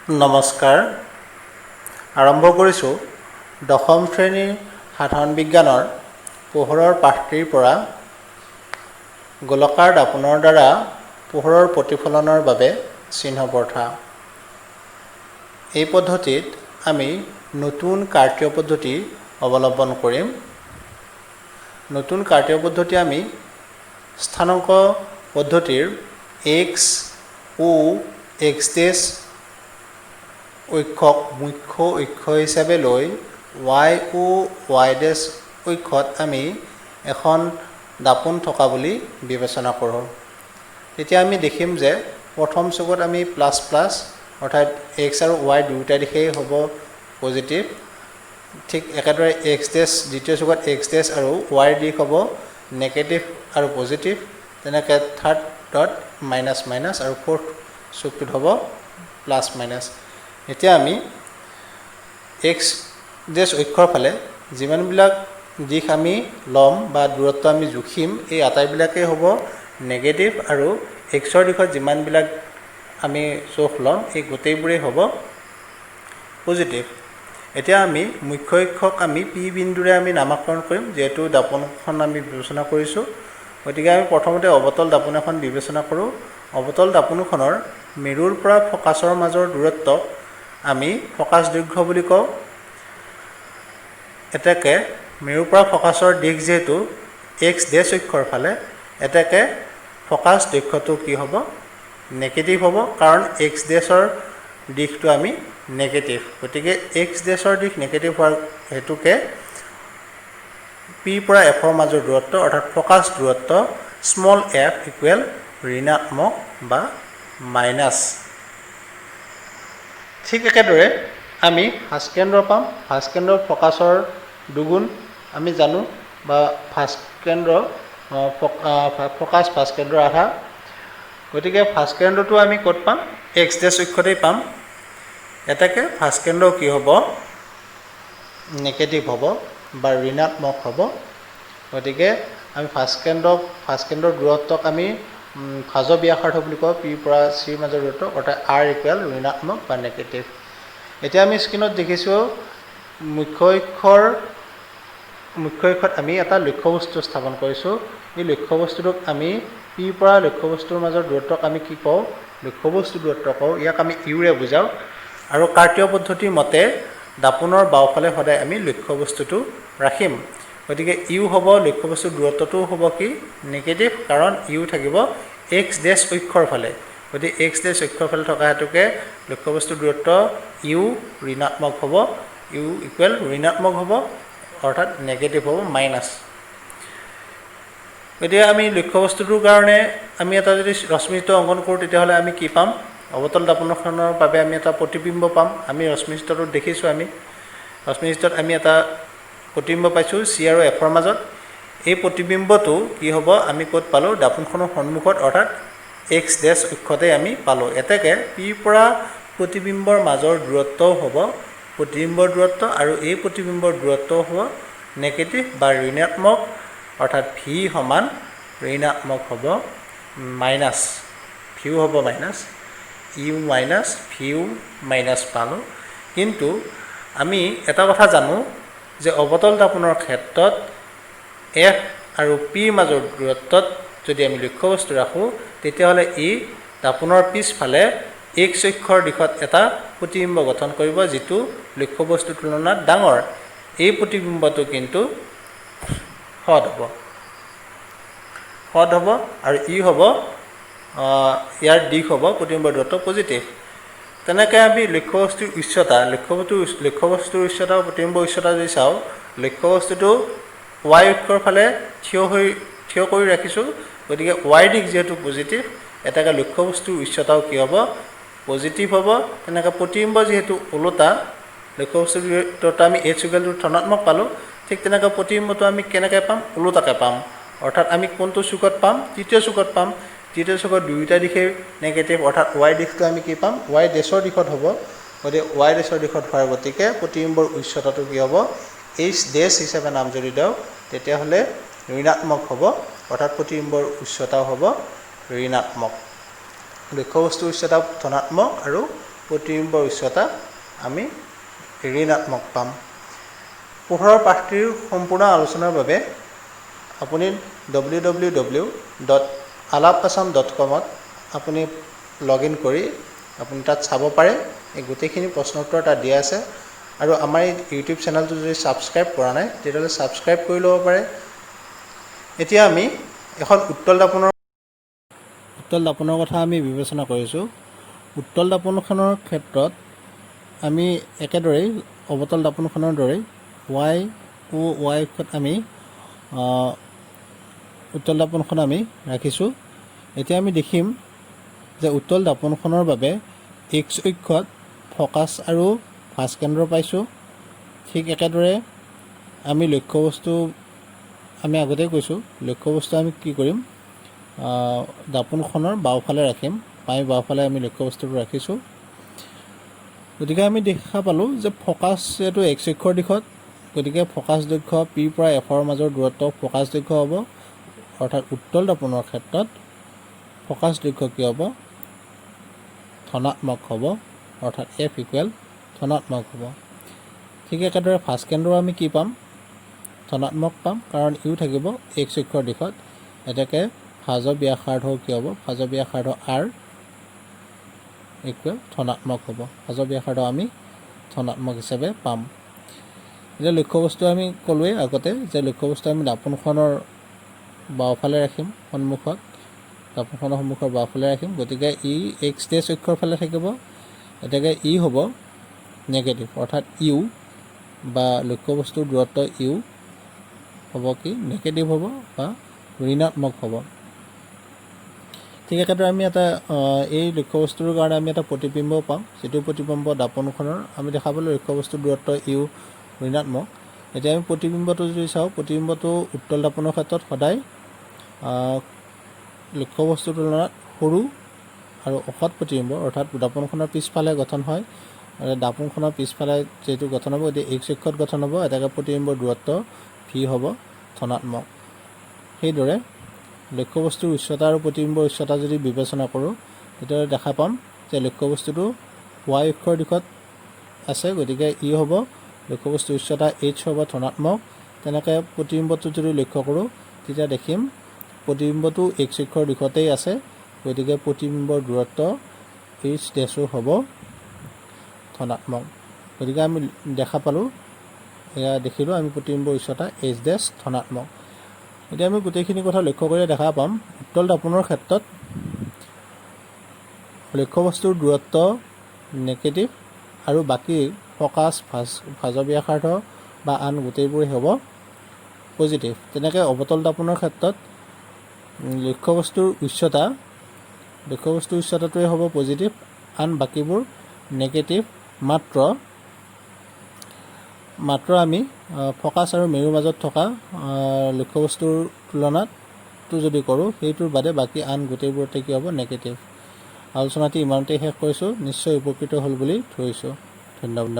নমস্কাৰ আৰম্ভ কৰিছোঁ দশম শ্ৰেণীৰ সাধাৰণ বিজ্ঞানৰ পোহৰৰ পাঠটিৰ পৰা গোলকাৰ দাপোনৰ দ্বাৰা পোহৰৰ প্ৰতিফলনৰ বাবে চিহ্ন প্ৰথা। এই পদ্ধতিত আমি নতুন কাৰ্য্য পদ্ধতি অৱলম্বন কৰিম। নতুন কাৰ্য্য পদ্ধতি আমি স্থানাংক পদ্ধতিৰ x, o, x ডেছ অক্ষক মুখ্য অক্ষ হিচাপে লৈ y, o, y ডেছ অক্ষত আমি এখন দাপোন থকা বুলি বিবেচনা কৰোঁ। তেতিয়া আমি দেখিম যে প্ৰথম চুকত আমি প্লাছ প্লাছ অৰ্থাৎ x আৰু y দুয়োটা দিশেই হ'ব পজিটিভ। ঠিক একেদৰে x ডেছ দ্বিতীয় চুকত x ডেছ আৰু y দিশ হ'ব নেগেটিভ আৰু পজিটিভ। তেনেকৈ থাৰ্ডত মাইনাছ মাইনাছ আৰু ফ'ৰ্থ চুকটোত হ'ব প্লাছ মাইনাছ। এতিয়া আমি x ডেছ অক্ষৰ ফালে যিমানবিলাক দিশ আমি ল'ম বা দূৰত্ব আমি জুখিম এই আটাইবিলাকেই হ'ব নেগেটিভ আৰু এক্সৰ দিশত যিমানবিলাক আমি চোখ ল'ম এই গোটেইবোৰেই হ'ব পজিটিভ। এতিয়া আমি মুখ্য অক্ষক আমি পি বিন্দুৰে আমি নামাকৰণ কৰিম, যিহেতু দাপোনখন আমি বিবেচনা কৰিছোঁ। গতিকে আমি প্ৰথমতে অৱতল দাপোন এখন বিবেচনা কৰোঁ। অৱতল দাপোনখনৰ মেৰুৰ পৰা ফকাছৰ মাজৰ দূৰত্ব আমি ফকাছ দৈৰ্ঘ্য বুলি কওঁ। এতেকে মেৰুৰ পৰা ফকাছৰ দিশ যিহেতু x ডেছ অক্ষৰ ফালে, এতেকে ফকাছ দৈৰ্ঘ্যটো কি হ'ব নেগেটিভ হ'ব, কাৰণ x ডেছৰ দিশটো আমি নেগেটিভ। গতিকে x ডেছৰ দিশ নেগেটিভ হোৱাৰ হেতুকে পিৰ পৰা এফৰ মাজৰ দূৰত্ব অৰ্থাৎ ফকাছ দূৰত্ব স্মল f ইকুৱেল ঋণাত্মক বা মাইনাছ। ঠিক একেদৰে আমি ফাৰ্ষ্ট কেন্দ্ৰ পাম। ফাৰ্ষ্ট কেন্দ্ৰ ফকাছৰ দুগুণ আমি জানো, বা ফাৰ্ষ্ট কেন্দ্ৰ ফকাছ ফাৰ্ষ্ট কেন্দ্ৰৰ আধা। গতিকে ফাৰ্ষ্ট কেন্দ্ৰটো আমি ক'ত পাম? x ডেছ অক্ষতেই পাম। এটাকে ফাৰ্ষ্ট কেন্দ্ৰ কি হ'ব নেগেটিভ হ'ব বা ঋণাত্মক হ'ব। গতিকে আমি ফাৰ্ষ্ট কেন্দ্ৰৰ দূৰত্বক আমি ভাজ ব্যাসাৰ্ধ বুলি কওঁ, পিৰ পৰা চিৰ মাজৰ দূৰত্ব অৰ্থাৎ r ইকুৱেল ঋণাত্মক বা নেগেটিভ। এতিয়া আমি স্ক্ৰীণত দেখিছোঁ মুখ্য অক্ষত আমি এটা লক্ষ্যবস্তু স্থাপন কৰিছোঁ। এই লক্ষ্যবস্তুটোক আমি পিৰ পৰা লক্ষ্যবস্তুৰ মাজৰ দূৰত্বক আমি কি কওঁ? লক্ষ্যবস্তু দূৰত্ব কওঁ। ইয়াক আমি ইউৰে বুজাওঁ। আৰু কাৰ্য্য পদ্ধতিৰ মতে দাপোনৰ বাওঁফালে সদায় আমি লক্ষ্যবস্তুটো ৰাখিম। গতিকে ইউ হ'ব লক্ষ্যবস্তুৰ দূৰত্বটো হ'ব কি নেগেটিভ, কাৰণ ইউ থাকিব x ডেছ অক্ষৰ ফালে। গতিকে x ডেছ অক্ষৰ ফালে থকা হেতুকে লক্ষ্যবস্তুৰ দূৰত্ব ইউ ঋণাত্মক হ'ব, ইউ ইকুৱেল ঋণাত্মক হ'ব অৰ্থাৎ নেগেটিভ হ'ব মাইনাছ। গতিকে আমি লক্ষ্যবস্তুটোৰ কাৰণে আমি এটা যদি ৰশ্মিচিত্ৰ অংকন কৰোঁ তেতিয়াহ'লে আমি কি পাম? অৱতল দাপোনখনৰ বাবে আমি এটা প্ৰতিবিম্ব পাম। আমি ৰশ্মিচিত্ৰটোত দেখিছোঁ, আমি ৰশ্মিচিত্ৰত আমি এটা প্ৰতিবিম্ব পাইছোঁ চি আৰু এফৰ মাজত। এই প্ৰতিবিম্বটো কি হ'ব আমি ক'ত পালোঁ? দাপোনখনৰ সন্মুখত অৰ্থাৎ x ডেছ অক্ষতেই আমি পালোঁ। এতেকে পিৰ পৰা প্ৰতিবিম্বৰ মাজৰ দূৰত্বও হ'ব প্ৰতিবিম্বৰ দূৰত্ব, আৰু এই প্ৰতিবিম্বৰ দূৰত্বও হ'ব নেগেটিভ বা ঋণাত্মক, অৰ্থাৎ ভি সমান ঋণাত্মক হ'ব মাইনাছ, ভিউ হ'ব মাইনাছ, ইউ মাইনাছ ভিউ মাইনাছ পালোঁ। কিন্তু আমি এটা কথা জানো যে অৱতল দাপোনৰ ক্ষেত্ৰত এফ আৰু পিৰ মাজৰ দূৰত্বত যদি আমি লক্ষ্যবস্তু ৰাখোঁ তেতিয়াহ'লে ই দাপোনৰ পিছফালে x অক্ষৰ দিশত এটা প্ৰতিবিম্ব গঠন কৰিব, যিটো লক্ষ্যবস্তুৰ তুলনাত ডাঙৰ। এই প্ৰতিবিম্বটো কিন্তু সৎ হ'ব আৰু ই হ'ব ইয়াৰ দিশ হ'ব প্ৰতিবিম্বৰ দূৰত্ব পজিটিভ। তেনেকৈ আমি লক্ষ্যবস্তুৰ উচ্চতা লক্ষ্যবস্তুৰ উচ্চতা প্ৰতিবিম্বৰ উচ্চতা যদি চাওঁ, লক্ষ্যবস্তুটো y অক্ষৰ ফালে থিয় কৰি ৰাখিছোঁ। গতিকে y দিশ যিহেতু পজিটিভ, এটাকে লক্ষ্যবস্তুৰ উচ্চতাও কি হ'ব পজিটিভ হ'ব। তেনেকৈ প্ৰতিবিম্ব যিহেতু ওলোটা, লক্ষ্যবস্তুৰ দূৰত্ব আমি h ইকুৱেলটো ধনাত্মক পালোঁ। ঠিক তেনেকৈ প্ৰতিবিম্বটো আমি কেনেকৈ পাম? ওলোটাকৈ পাম। অৰ্থাৎ আমি কোনটো চুকত পাম? তৃতীয় চুকত পাম। তৃতীয় চুকত দুয়োটা দিশেই নেগেটিভ, অৰ্থাৎ y দিশটো আমি কি পাম? y ডেছৰ দিশত হ'ব। গতিকে y ডেছৰ দিশত হোৱাৰ গতিকে প্ৰতিবিম্বৰ উচ্চতাটো কি হ'ব h ডেছ হিচাপে নাম যদি দিওঁ তেতিয়াহ'লে ঋণাত্মক হ'ব, অৰ্থাৎ প্ৰতিবিম্বৰ উচ্চতাও হ'ব ঋণাত্মক। লক্ষ্যবস্তুৰ উচ্চতা ধনাত্মক আৰু প্ৰতিবিম্বৰ উচ্চতা আমি ঋণাত্মক পাম। পোহৰৰ পাঠটিৰ সম্পূৰ্ণ আলোচনাৰ বাবে আপুনি www.alapassam.com আপুনি লগ ইন কৰি আপুনি তাত চাব পাৰে। এই গোটেইখিনি প্ৰশ্ন উত্তৰ তাত দিয়া আছে। আৰু আমাৰ এই ইউটিউব চেনেলটো যদি ছাবস্ক্ৰাইব কৰা নাই তেতিয়াহ'লে ছাবস্ক্ৰাইব কৰি ল'ব পাৰে। এতিয়া আমি এখন উত্তল দাপনৰ কথা আমি বিবেচনা কৰিছোঁ। উত্তল দাপনখনৰ ক্ষেত্ৰত আমি একেদৰেই অৱতল দাপনখনৰ দৰেই ৱাই অক্ষত আমি উত্তল দাপনখন আমি ৰাখিছোঁ। এতিয়া আমি দেখিম যে উত্তল দাপনখনৰ বাবে এক্স অক্ষত ফকাছ আৰু ফাজ কেন্দ্ৰ পাইছোঁ। ঠিক একেদৰে আমি লক্ষ্যবস্তু আমি আগতেই কৈছোঁ, লক্ষ্যবস্তু আমি কি কৰিম, দাপোনখনৰ বাওঁফালে ৰাখিম। বাওঁফালে আমি লক্ষ্যবস্তুটো ৰাখিছোঁ। গতিকে আমি দেখা পালোঁ যে ফকাছ এইটো এক্স অক্ষৰ দিশত, গতিকে ফকাছ দৈৰ্ঘ্য পিৰ পৰা এফৰ মাজৰ দূৰত্ব ফকাছ দৈৰ্ঘ্য হ'ব। অৰ্থাৎ উত্তল দাপনৰ ক্ষেত্ৰত ফকাছ দৈৰ্ঘ্য কি হ'ব, ধনাত্মক হ'ব। অৰ্থাৎ F = ধনাত্মক হ'ব। ঠিক একেদৰে ফাজ কেন্দ্ৰ আমি কি পাম, ধনাত্মক পাম, কাৰণ ইউ থাকিব এক্স অক্ষৰ দিশত। এতেকে ফাজৰ ব্যাসাৰ্ধ কি হ'ব, ফাজৰ ব্যাসাৰ্ধ R = ধনাত্মক হ'ব। ফাজৰ ব্যাসাৰ্ধ আমি ধনাত্মক হিচাপে পাম। এতিয়া লক্ষ্যবস্তু আমি ক'লোৱেই আগতে যে লক্ষ্যবস্তু আমি দাপোনখনৰ বাওঁফালে ৰাখিম, দাপোনখনৰ সন্মুখৰ বাওঁফালে ৰাখিম। গতিকে ই এক্স ডেছ অক্ষৰ ফালে থাকিব। এতেকে ই হ'ব নেগেটিভ, অৰ্থাৎ ইউ বা লক্ষ্যবস্তুৰ দূৰত্ব ইউ হ'ব কি নেগেটিভ হ'ব বা ঋণাত্মক হ'ব। ঠিক একেদৰে আমি এটা এই লক্ষ্যবস্তুৰ কাৰণে আমি এটা প্ৰতিবিম্ব পাম, যিটো প্ৰতিবিম্ব দাপোনখনৰ আমি দেখা পালোঁ লক্ষ্যবস্তুৰ দূৰত্ব ইউ ঋণাত্মক। এতিয়া আমি প্ৰতিবিম্বটো যদি চাওঁ, প্ৰতিবিম্বটো উত্তল দাপনৰ ক্ষেত্ৰত সদায় লক্ষ্যবস্তুৰ তুলনাত সৰু আৰু অসৎ প্ৰতিবিম্ব, অৰ্থাৎ দাপোনখনৰ পিছফালে গঠন হয়। আৰু দাপোনখনৰ পিছফালে যিটো গঠন হ'ব এতিয়া এক্স অক্ষত গঠন হ'ব। এটাকে প্ৰতিবিম্বৰ দূৰত্ব ভি হ'ব ধনাত্মক। সেইদৰে লক্ষ্যবস্তুৰ উচ্চতা আৰু প্ৰতিবিম্বৰ উচ্চতা যদি বিবেচনা কৰোঁ তেতিয়াহ'লে দেখা পাম যে লক্ষ্যবস্তুটো ৱাই অক্ষৰ দিশত আছে। গতিকে ই হ'ব লক্ষ্যবস্তুৰ উচ্চতা h হ'ব ধনাত্মক। তেনেকৈ প্ৰতিবিম্বটো যদি লক্ষ্য কৰোঁ তেতিয়া দেখিম প্ৰতিবিম্বটো এক্স অক্ষৰ দিশতেই আছে। গতিকে প্ৰতিবিম্বৰ দূৰত্ব h ডেছো হ'ব ধনাত্মক। গতিকে আমি দেখা পালোঁ, এয়া দেখিলোঁ আমি প্ৰতিবিম্বৰ উচ্চতা h ডেছ ধনাত্মক। এতিয়া আমি গোটেইখিনি কথা লক্ষ্য কৰিলে দেখা পাম উত্তল দাপনৰ ক্ষেত্ৰত লক্ষ্যবস্তুৰ দূৰত্ব নেগেটিভ আৰু বাকী ফকাছ ফাজৰ ব্যাসাৰ্ধ বা আন গোটেইবোৰেই হ'ব পজিটিভ। তেনেকৈ অৱতল দাপনৰ ক্ষেত্ৰত লক্ষ্যবস্তুৰ উচ্চতাটোৱে হ'ব পজিটিভ, আন বাকীবোৰ নেগেটিভ। মাত্ৰ আমি ফকাছ আৰু মেৰুৰ মাজত থকা লক্ষ্যবস্তুৰ তুলনাটো যদি কৰোঁ সেইটোৰ বাদে বাকী আন গোটেইবোৰতে কি হ'ব নেগেটিভ। আলোচনাটি ইমানতেই শেষ কৰিছোঁ। নিশ্চয় উপকৃত হ'ল বুলি ধৰিছোঁ। ধন্যবাদ।